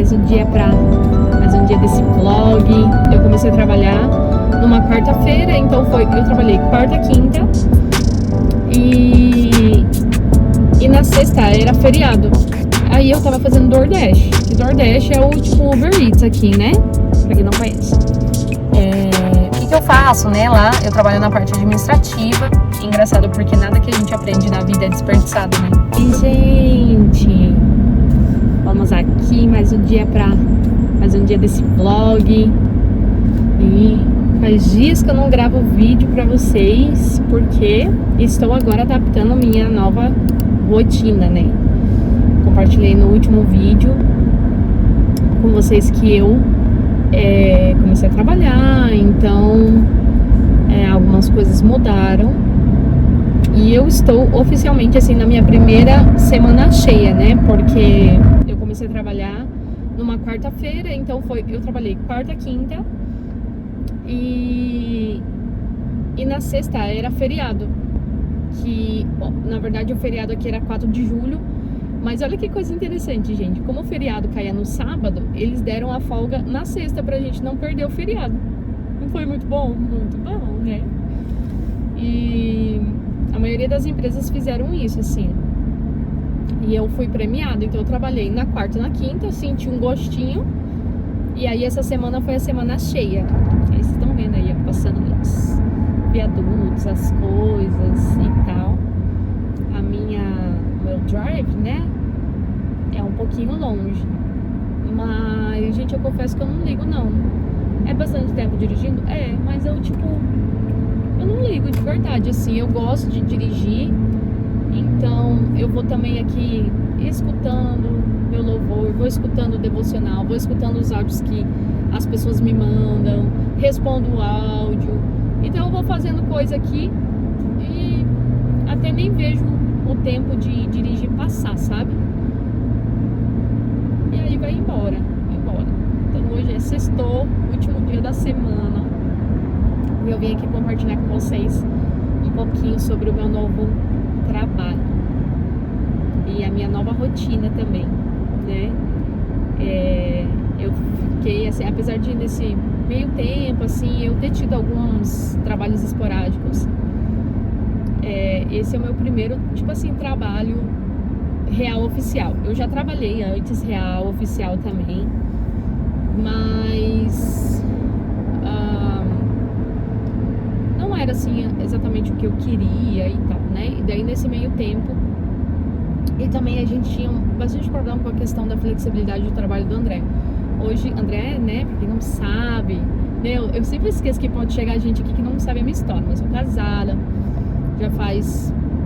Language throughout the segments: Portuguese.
mais um dia desse vlog. Eu comecei a trabalhar numa quarta-feira, então eu trabalhei quarta, quinta e na sexta era feriado. Aí eu tava fazendo DoorDash, que DoorDash é o tipo Uber Eats aqui, né? Pra quem não conhece. O que eu faço, né? Lá eu trabalho na parte administrativa. Engraçado porque nada que a gente aprende na vida é desperdiçado, né? E, gente, vamos aqui mais um dia desse vlog. E faz dias que eu não gravo vídeo pra vocês, porque estou agora adaptando minha nova rotina, né? Compartilhei no último vídeo com vocês que eu comecei a trabalhar, então algumas coisas mudaram e eu estou oficialmente assim na minha primeira semana cheia, né? Porque eu comecei a trabalhar numa quarta-feira, então eu trabalhei quarta, quinta e na sexta era feriado, que na verdade o feriado aqui era 4 de julho. Mas olha que coisa interessante, gente. Como o feriado caía no sábado, eles deram a folga na sexta pra gente não perder o feriado. Não foi muito bom? Muito bom, né? E a maioria das empresas fizeram isso, assim. E eu fui premiada, então eu trabalhei na quarta e na quinta, eu senti um gostinho. E aí essa semana foi a semana cheia. Aí vocês estão vendo aí, ó, passando os viadutos, as coisas e tal. Meu drive, né, é um pouquinho longe, mas, gente, eu confesso que eu não ligo, não. É bastante tempo dirigindo? Mas eu não ligo de verdade, assim. Eu gosto de dirigir, então eu vou também aqui escutando meu louvor, vou escutando o devocional, vou escutando os áudios que as pessoas me mandam, respondo o áudio, então eu vou fazendo coisa aqui e até nem vejo o tempo de dirigir passar, sabe? E aí vai embora. Então hoje é sextou, último dia da semana. E eu vim aqui compartilhar com vocês um pouquinho sobre o meu novo trabalho e a minha nova rotina também, né? Eu fiquei assim, apesar de nesse meio tempo, assim, eu ter tido alguns trabalhos esporádicos. Esse é o meu primeiro, trabalho real oficial. Eu já trabalhei antes real oficial também, mas não era assim exatamente o que eu queria e tal, né? E daí nesse meio tempo, e também a gente tinha bastante problema com a questão da flexibilidade do trabalho do André. Hoje, André, né, pra quem não sabe, né, eu sempre esqueço que pode chegar gente aqui que não sabe a minha história, mas eu sou casada.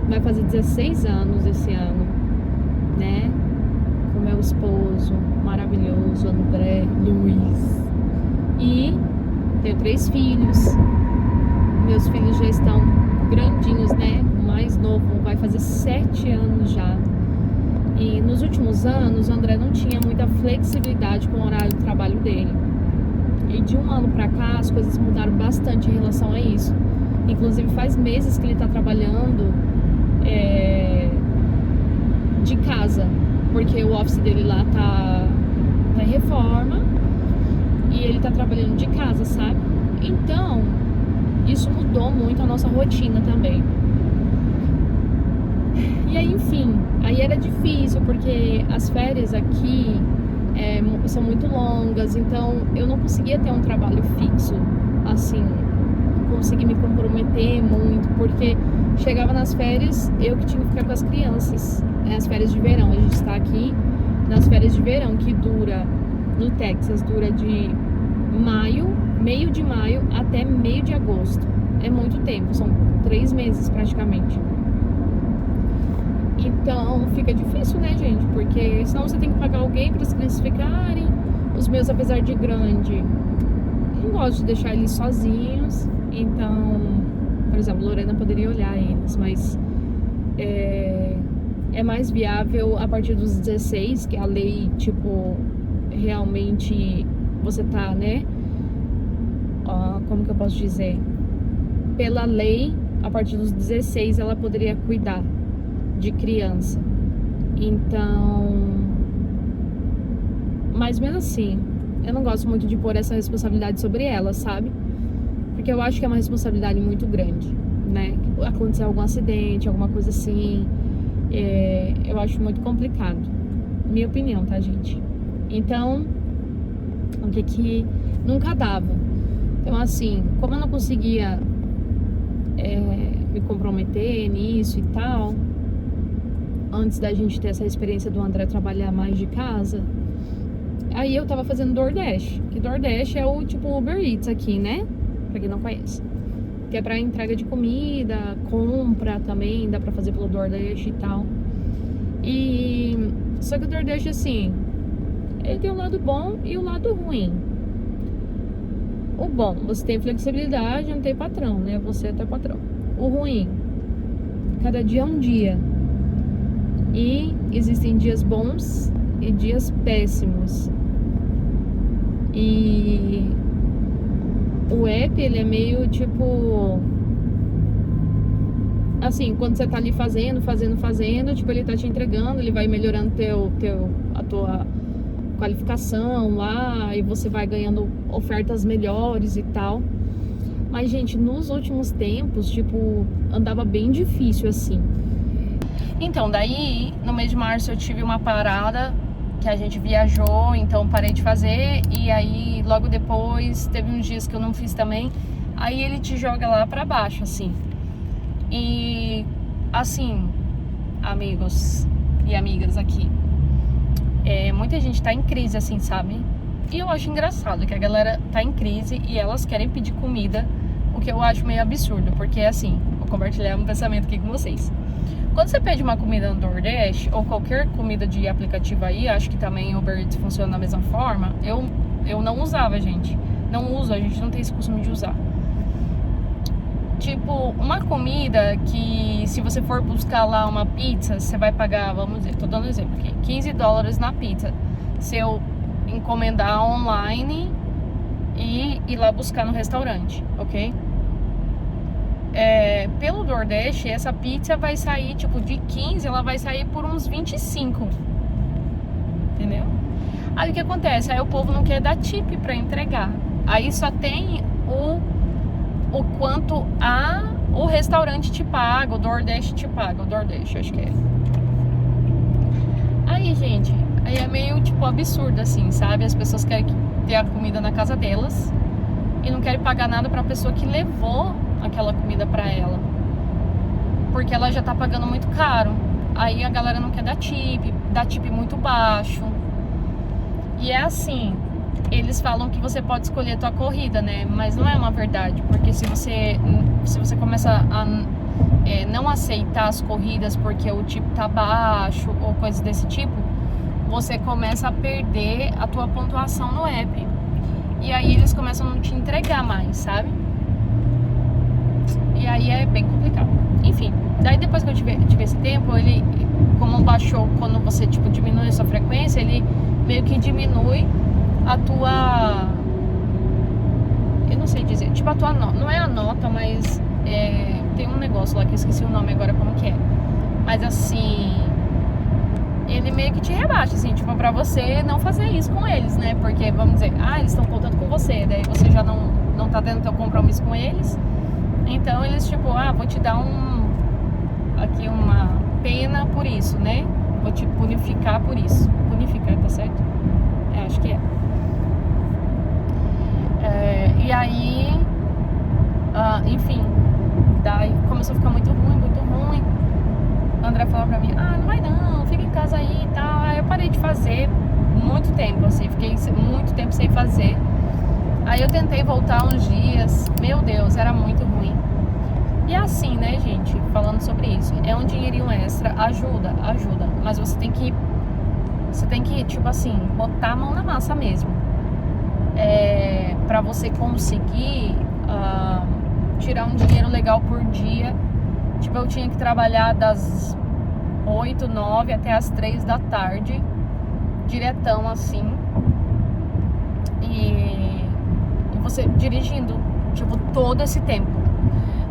Vai fazer 16 anos esse ano, né? Com meu esposo maravilhoso, André Luiz. E tenho 3 filhos. Meus filhos já estão grandinhos, né? O mais novo vai fazer 7 anos já. E nos últimos anos, o André não tinha muita flexibilidade com o horário de trabalho dele. E de um ano pra cá, as coisas mudaram bastante em relação a isso. Inclusive faz meses que ele tá trabalhando de casa, porque o office dele lá tá em reforma e ele tá trabalhando de casa, sabe? Então, isso mudou muito a nossa rotina também. E aí, enfim, aí era difícil, porque as férias aqui são muito longas, então eu não conseguia ter um trabalho fixo, assim, consegui me comprometer muito, porque chegava nas férias, eu que tinha que ficar com as crianças, as férias de verão. A gente está aqui nas férias de verão, que dura, no Texas, dura de meio de maio até meio de agosto. É muito tempo, são 3 meses praticamente. Então fica difícil, né, gente? Porque senão você tem que pagar alguém para as crianças ficarem. Os meus, apesar de grande, não gosto de deixar eles sozinhos. Então, por exemplo, Lorena poderia olhar eles, mas é mais viável a partir dos 16, que a lei, realmente você tá, né? Como que eu posso dizer? Pela lei, a partir dos 16, ela poderia cuidar de criança. Então, Mas mesmo assim, eu não gosto muito de pôr essa responsabilidade sobre ela, sabe? Porque eu acho que é uma responsabilidade muito grande, né? Acontecer algum acidente, alguma coisa assim, eu acho muito complicado. Minha opinião, tá, gente? Então, o que nunca dava. Então, assim, como eu não conseguia me comprometer nisso e tal, antes da gente ter essa experiência do André trabalhar mais de casa, aí eu tava fazendo DoorDash, que DoorDash é o tipo Uber Eats aqui, né? Pra quem não conhece. Que é pra entrega de comida, compra também, dá pra fazer pelo DoorDash e tal. Só que o DoorDash, assim, ele tem um lado bom e o lado ruim. O bom, você tem flexibilidade, não tem patrão, né? Você é até patrão. O ruim, cada dia é um dia. E existem dias bons e dias péssimos. E o app, ele é meio tipo... Assim, quando você tá ali fazendo, tipo, ele tá te entregando, ele vai melhorando a tua qualificação lá, e você vai ganhando ofertas melhores e tal. Mas, gente, nos últimos tempos, tipo, andava bem difícil, assim. Então, daí, no mês de março eu tive uma parada, que a gente viajou, então parei de fazer, e aí, logo depois, teve uns dias que eu não fiz também, aí ele te joga lá pra baixo, assim. E, assim, amigos e amigas aqui, muita gente tá em crise, assim, sabe? E eu acho engraçado que a galera tá em crise e elas querem pedir comida, o que eu acho meio absurdo, porque, assim, vou compartilhar um pensamento aqui com vocês. Quando você pede uma comida no DoorDash, ou qualquer comida de aplicativo aí, acho que também o Uber Eats funciona da mesma forma, eu não usava, gente. Não uso, a gente não tem esse costume de usar. Tipo, uma comida que, se você for buscar lá uma pizza, você vai pagar, vamos dizer, tô dando um exemplo aqui, $15 na pizza. Se eu encomendar online e ir lá buscar no restaurante, ok? Pelo DoorDash, essa pizza vai sair, tipo, de 15, ela vai sair por uns 25. Entendeu? Aí o que acontece? Aí o povo não quer dar tip pra entregar. Aí só tem o quanto o restaurante te paga, o DoorDash te paga, o DoorDash, acho que é. Aí, gente, aí é meio, tipo, absurdo, assim, sabe? As pessoas querem ter a comida na casa delas e não querem pagar nada pra pessoa que levou aquela comida pra ela, porque ela já tá pagando muito caro. Aí a galera não quer dar tip muito baixo. E é assim, eles falam que você pode escolher a tua corrida, né? Mas não é uma verdade, porque se você começa a não aceitar as corridas porque o tipo tá baixo ou coisas desse tipo, você começa a perder a tua pontuação no app. E aí eles começam a não te entregar mais, sabe? E aí é bem complicado. Enfim, daí depois que eu tive esse tempo, ele, como baixou, quando você, tipo, diminui a sua frequência, ele meio que diminui a tua... Eu não sei dizer, tipo, a tua nota. Não é a nota, mas tem um negócio lá que eu esqueci o nome agora, como que é. Mas assim, ele meio que te rebaixa, assim, tipo, pra você não fazer isso com eles, né? Porque, vamos dizer, eles estão contando com você, daí você já não tá tendo teu compromisso com eles. Então eles, tipo, vou te dar aqui uma pena por isso, né? Vou te punificar por isso. Punificar, tá certo? Acho que é. E aí, enfim, daí começou a ficar muito ruim, muito ruim. O André falou pra mim, não vai não, fica em casa aí e tal. Aí eu parei de fazer muito tempo, assim, fiquei muito tempo sem fazer. Aí eu tentei voltar uns dias, meu Deus, era muito ruim. E assim, né, gente, falando sobre isso, é um dinheirinho extra, ajuda, mas você tem que, tipo assim, botar a mão na massa mesmo. Pra você conseguir tirar um dinheiro legal por dia. Tipo, eu tinha que trabalhar das 8, 9 até as 3 da tarde, diretão assim. E você dirigindo, tipo, todo esse tempo.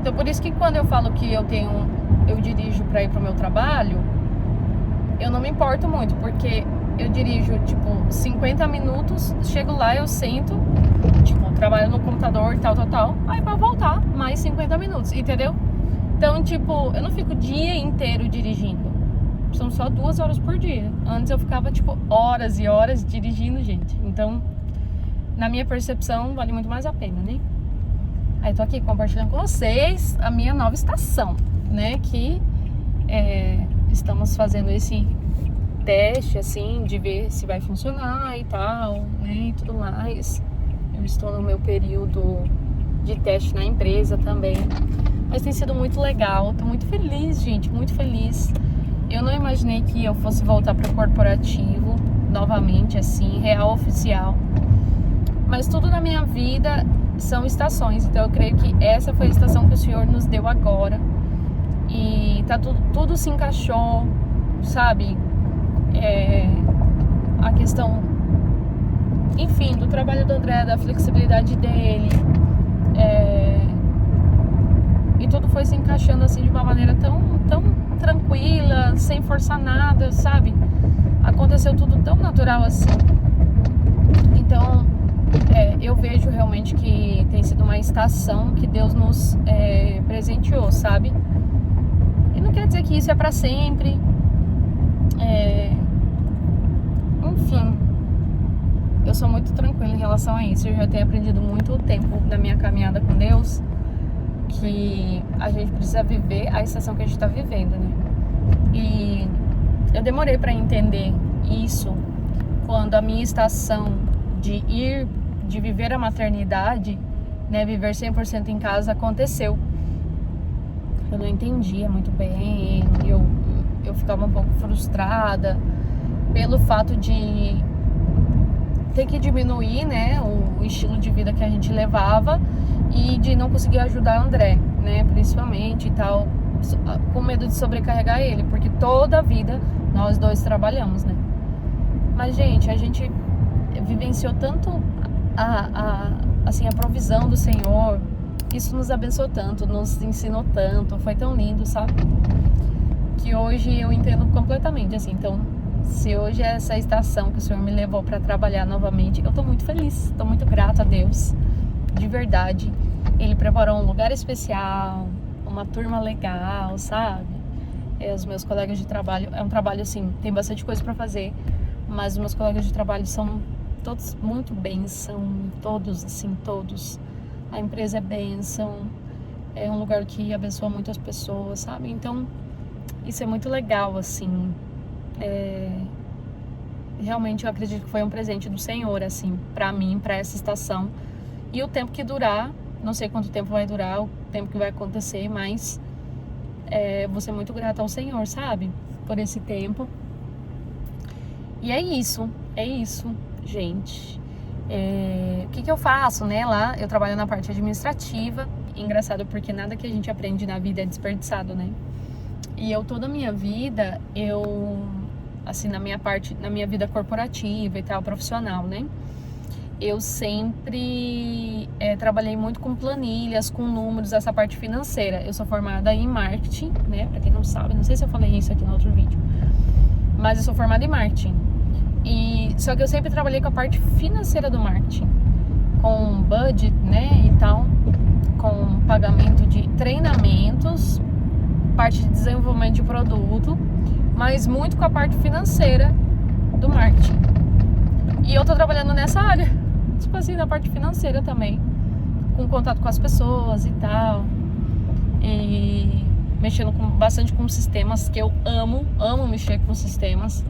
Então, por isso que quando eu falo que eu dirijo pra ir pro meu trabalho, eu não me importo muito, porque eu dirijo, tipo, 50 minutos, chego lá, eu sento, tipo, trabalho no computador, tal, aí pra voltar, mais 50 minutos, entendeu? Então, tipo, eu não fico o dia inteiro dirigindo. São só 2 horas por dia. Antes eu ficava, tipo, horas e horas dirigindo, gente. Então, na minha percepção, vale muito mais a pena, né? Aí tô aqui compartilhando com vocês a minha nova estação, né? Que estamos fazendo esse teste, assim, de ver se vai funcionar e tal, né? E tudo mais. Eu estou no meu período de teste na empresa também. Mas tem sido muito legal. Tô muito feliz, gente, muito feliz. Eu não imaginei que eu fosse voltar para o corporativo novamente, assim, real, oficial. Mas tudo na minha vida são estações. Então eu creio que essa foi a estação que o Senhor nos deu agora. E tá tudo se encaixou, sabe? A questão, enfim, do trabalho do André, da flexibilidade dele. E tudo foi se encaixando assim de uma maneira tão tranquila, sem forçar nada, sabe? Aconteceu tudo tão natural assim. Então, eu vejo realmente que tem sido uma estação que Deus nos presenteou, sabe? E não quer dizer que isso é pra sempre. Enfim, eu sou muito tranquila em relação a isso. Eu já tenho aprendido muito o tempo da minha caminhada com Deus, que a gente precisa viver a estação que a gente está vivendo, né? E eu demorei para entender isso quando a minha estação de viver a maternidade, né, viver 100% em casa, aconteceu. Eu não entendia muito bem, eu ficava um pouco frustrada pelo fato de ter que diminuir, né, o estilo de vida que a gente levava e de não conseguir ajudar o André, né, principalmente e tal, com medo de sobrecarregar ele, porque toda a vida nós dois trabalhamos, né. Mas, gente, a gente vivenciou tanto assim, a provisão do Senhor, isso nos abençoou tanto, nos ensinou tanto, foi tão lindo, sabe, que hoje eu entendo completamente, assim. Então, se hoje é essa estação que o Senhor me levou para trabalhar novamente, eu tô muito feliz, tô muito grata a Deus, de verdade. Ele preparou um lugar especial, uma turma legal, sabe? Os meus colegas de trabalho, é um trabalho assim, tem bastante coisa para fazer, mas os meus colegas de trabalho são todos muito bênção, todos, assim, todos. A empresa é bênção, é um lugar que abençoa muitas pessoas, sabe? Então, isso é muito legal, assim. Realmente eu acredito que foi um presente do Senhor, assim, pra mim, pra essa estação. E o tempo que durar, não sei quanto tempo vai durar, o tempo que vai acontecer, mas vou ser muito grata ao Senhor, sabe? Por esse tempo. E é isso, gente. O que eu faço, né? Lá eu trabalho na parte administrativa. Engraçado porque nada que a gente aprende na vida é desperdiçado, né? E toda a minha vida, assim, na minha vida corporativa e tal, profissional, né? Eu sempre trabalhei muito com planilhas, com números, essa parte financeira. Eu sou formada em marketing, né? Pra quem não sabe, não sei se eu falei isso aqui no outro vídeo, mas eu sou formada em marketing. Só que eu sempre trabalhei com a parte financeira do marketing, com budget, né, e tal, com pagamento de treinamentos, parte de desenvolvimento de produto, mas muito com a parte financeira do marketing. E eu tô trabalhando nessa área, tipo assim, na parte financeira também, com contato com as pessoas e tal, e mexendo bastante com sistemas, que eu amo mexer com sistemas.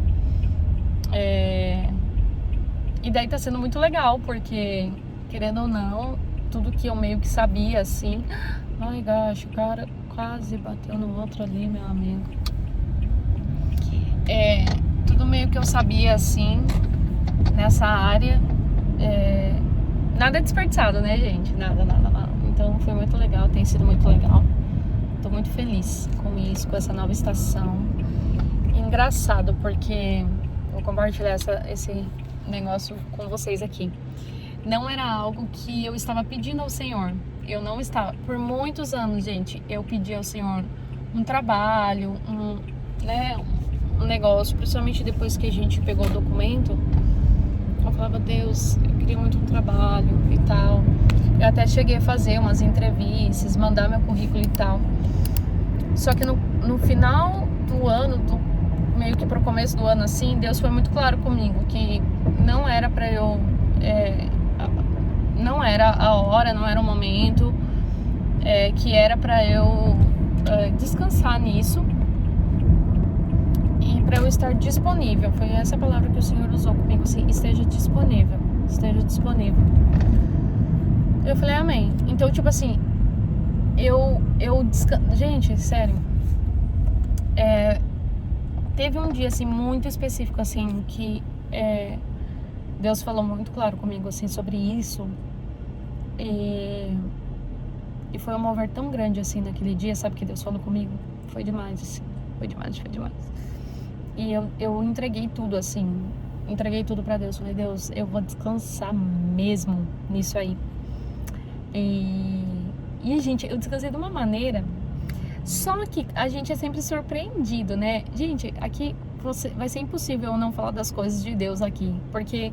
E daí tá sendo muito legal, porque, querendo ou não, tudo que eu meio que sabia, assim... Ai, gosh, o cara quase bateu no outro ali, meu amigo. Tudo meio que eu sabia, assim, nessa área. Nada é desperdiçado, né, gente? Nada. Então foi muito legal, tem sido muito legal. Tô muito feliz com isso, com essa nova estação. Engraçado, porque... Vou compartilhar esse negócio com vocês aqui. Não era algo que eu estava pedindo ao Senhor. Eu não estava. Por muitos anos, gente, eu pedi ao Senhor um trabalho, um negócio, principalmente depois que a gente pegou o documento. Eu falava, Deus, eu queria muito um trabalho e tal. Eu até cheguei a fazer umas entrevistas, mandar meu currículo e tal. Só que no final do ano, meio que pro começo do ano assim, Deus foi muito claro comigo que não era pra eu... não era a hora, não era o momento, que era pra eu descansar nisso e pra eu estar disponível. Foi essa palavra que o Senhor usou comigo, assim, esteja disponível, esteja disponível. Eu falei, amém. Então, tipo assim, gente, sério, teve um dia, assim, muito específico, assim, que Deus falou muito claro comigo, assim, sobre isso. E foi um mover tão grande, assim, naquele dia, sabe, que Deus falou comigo? Foi demais, assim, foi demais. E eu entreguei tudo, assim, entreguei tudo pra Deus. Falei, Deus, eu vou descansar mesmo nisso aí. E gente, eu descansei de uma maneira. Só que a gente é sempre surpreendido, né? Gente, aqui vai ser impossível eu não falar das coisas de Deus aqui. Porque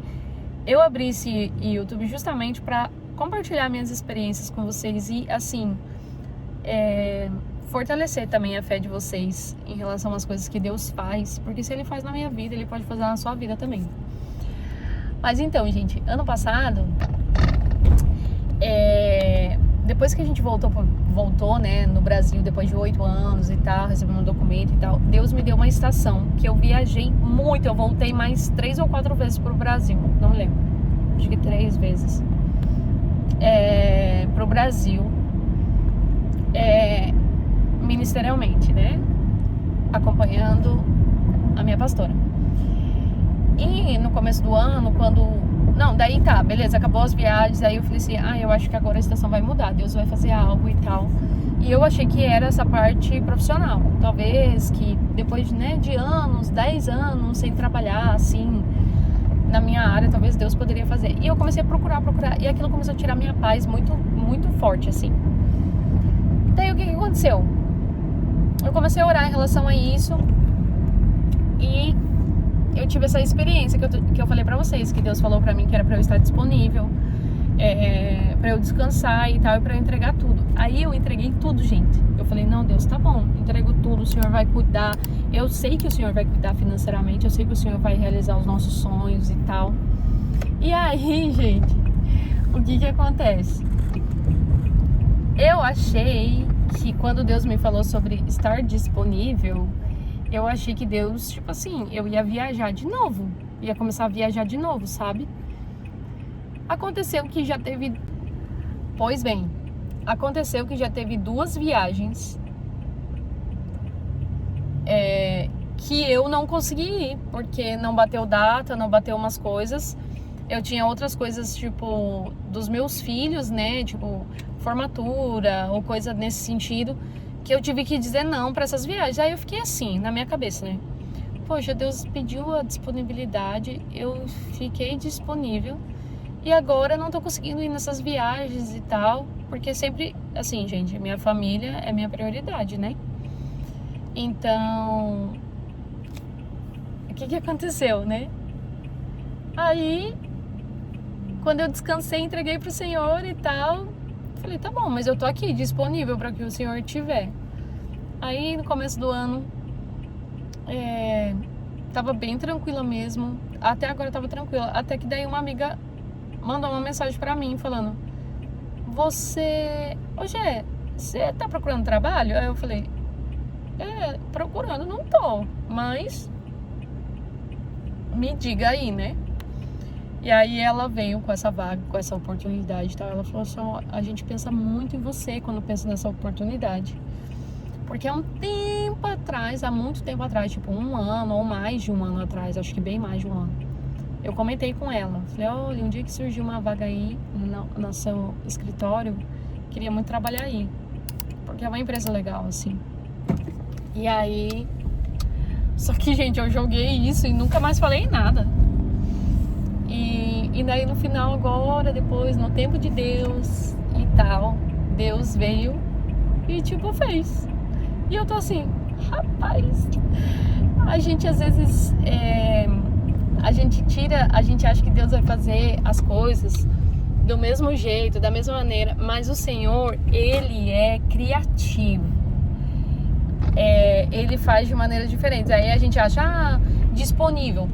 eu abri esse YouTube justamente pra compartilhar minhas experiências com vocês. E assim, fortalecer também a fé de vocês em relação às coisas que Deus faz. Porque se Ele faz na minha vida, Ele pode fazer na sua vida também. Mas então, gente, ano passado... depois que a gente voltou, né, no Brasil, depois de 8 anos e tal, recebendo um documento e tal, Deus me deu uma estação que eu viajei muito. Eu voltei mais 3 ou 4 vezes pro Brasil, não me lembro, acho que 3 vezes pro Brasil, ministerialmente, né, acompanhando a minha pastora. E no começo do ano, daí tá, beleza, acabou as viagens. Aí eu falei assim, eu acho que agora a estação vai mudar, Deus vai fazer algo e tal. E eu achei que era essa parte profissional. Talvez que depois, né, de anos, 10 anos sem trabalhar, assim, na minha área, talvez Deus poderia fazer. E eu comecei a procurar, e aquilo começou a tirar minha paz muito, muito forte, assim. Daí o que aconteceu? Eu comecei a orar em relação a isso. E eu tive essa experiência que eu falei pra vocês, que Deus falou pra mim que era pra eu estar disponível, pra eu descansar e tal, e pra eu entregar tudo. Aí eu entreguei tudo, gente. Eu falei, não, Deus, tá bom, entrego tudo, o Senhor vai cuidar. Eu sei que o Senhor vai cuidar financeiramente, eu sei que o Senhor vai realizar os nossos sonhos e tal. E aí, gente, o que acontece? Eu achei que quando Deus me falou sobre estar disponível, eu achei que Deus, tipo assim, eu ia viajar de novo. Ia começar a viajar de novo, sabe? Aconteceu que já teve... Pois bem, aconteceu que já teve 2 viagens que eu não consegui ir, porque não bateu data, não bateu umas coisas. Eu tinha outras coisas, tipo, dos meus filhos, né? Tipo, formatura ou coisa nesse sentido, que eu tive que dizer não para essas viagens. Aí eu fiquei assim, na minha cabeça, né? Poxa, Deus pediu a disponibilidade, eu fiquei disponível e agora não tô conseguindo ir nessas viagens e tal, porque sempre, assim, gente, minha família é minha prioridade, né? Então, o que aconteceu, né? Aí, quando eu descansei, entreguei pro Senhor e tal, falei, tá bom, mas eu tô aqui disponível para que o Senhor tiver. Aí no começo do ano tava bem tranquila mesmo. Até agora tava tranquila. Até que daí uma amiga mandou uma mensagem pra mim falando: Ô Gé, você tá procurando trabalho? Aí eu falei, procurando não tô, mas me diga aí, né? E aí ela veio com essa vaga, com essa oportunidade e tal. Ela falou assim, a gente pensa muito em você quando pensa nessa oportunidade. Porque há muito tempo atrás, tipo 1 ano ou mais de 1 ano atrás, acho que bem mais de 1 ano, eu comentei com ela. Falei, olha, um dia que surgiu uma vaga aí no seu escritório, queria muito trabalhar aí. Porque é uma empresa legal, assim. E aí... Só que, gente, eu joguei isso e nunca mais falei nada. E daí no final agora, depois, no tempo de Deus e tal, Deus veio e tipo fez. E eu tô assim, rapaz, a gente às vezes a gente acha que Deus vai fazer as coisas do mesmo jeito, da mesma maneira, mas o Senhor, Ele é criativo. Ele faz de maneiras diferentes. Aí a gente acha, disponível.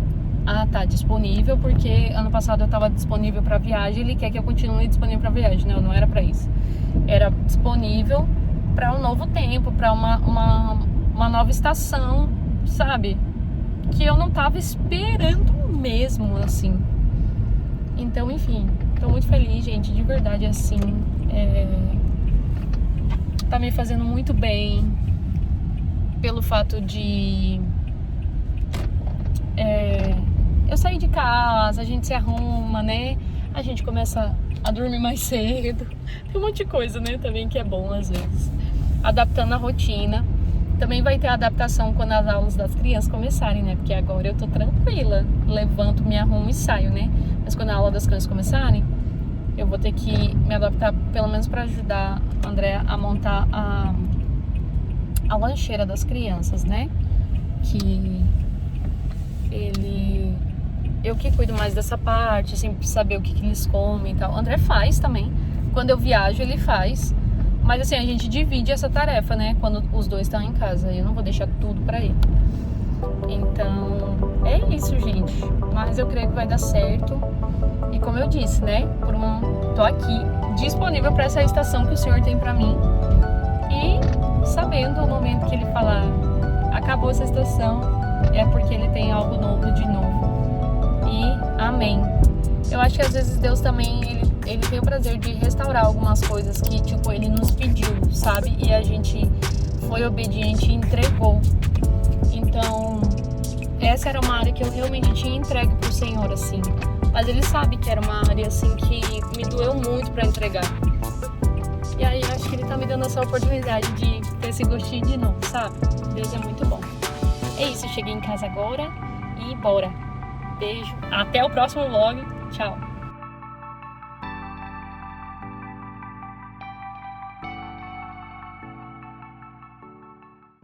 Tá disponível porque ano passado eu estava disponível para viagem. Ele quer que eu continue disponível para viagem. Não era para isso. Era disponível para um novo tempo, para uma nova estação, sabe? Que eu não estava esperando mesmo, assim. Então, enfim, tô muito feliz, gente, de verdade, assim. Tá me fazendo muito bem pelo fato de eu sair de casa, a gente se arruma, né? A gente começa a dormir mais cedo. Tem um monte de coisa, né? Também que é bom às vezes. Adaptando a rotina. Também vai ter adaptação quando as aulas das crianças começarem, né? Porque agora eu tô tranquila. Levanto, me arrumo e saio, né? Mas quando a aula das crianças começarem, eu vou ter que me adaptar, pelo menos para ajudar a Andrea a montar a lancheira das crianças, né? Que eu que cuido mais dessa parte, sempre saber o que eles comem e tal. O André faz também. Quando eu viajo, ele faz. Mas assim, a gente divide essa tarefa, né? Quando os dois estão em casa. Eu não vou deixar tudo pra ele. Então, é isso, gente. Mas eu creio que vai dar certo. E como eu disse, né? Tô aqui disponível pra essa estação que o Senhor tem pra mim. E sabendo o momento que Ele falar, acabou essa estação, é porque Ele tem algo novo de novo. E amém. Eu acho que às vezes Deus também, ele tem o prazer de restaurar algumas coisas que, tipo, Ele nos pediu, sabe? E a gente foi obediente e entregou. Então, essa era uma área que eu realmente tinha entregue pro Senhor, assim. Mas Ele sabe que era uma área, assim, que me doeu muito pra entregar. E aí, acho que Ele tá me dando essa oportunidade de ter esse gostinho de novo, sabe? Deus é muito bom. É isso, eu cheguei em casa agora e bora. Beijo. Até o próximo vlog. Tchau.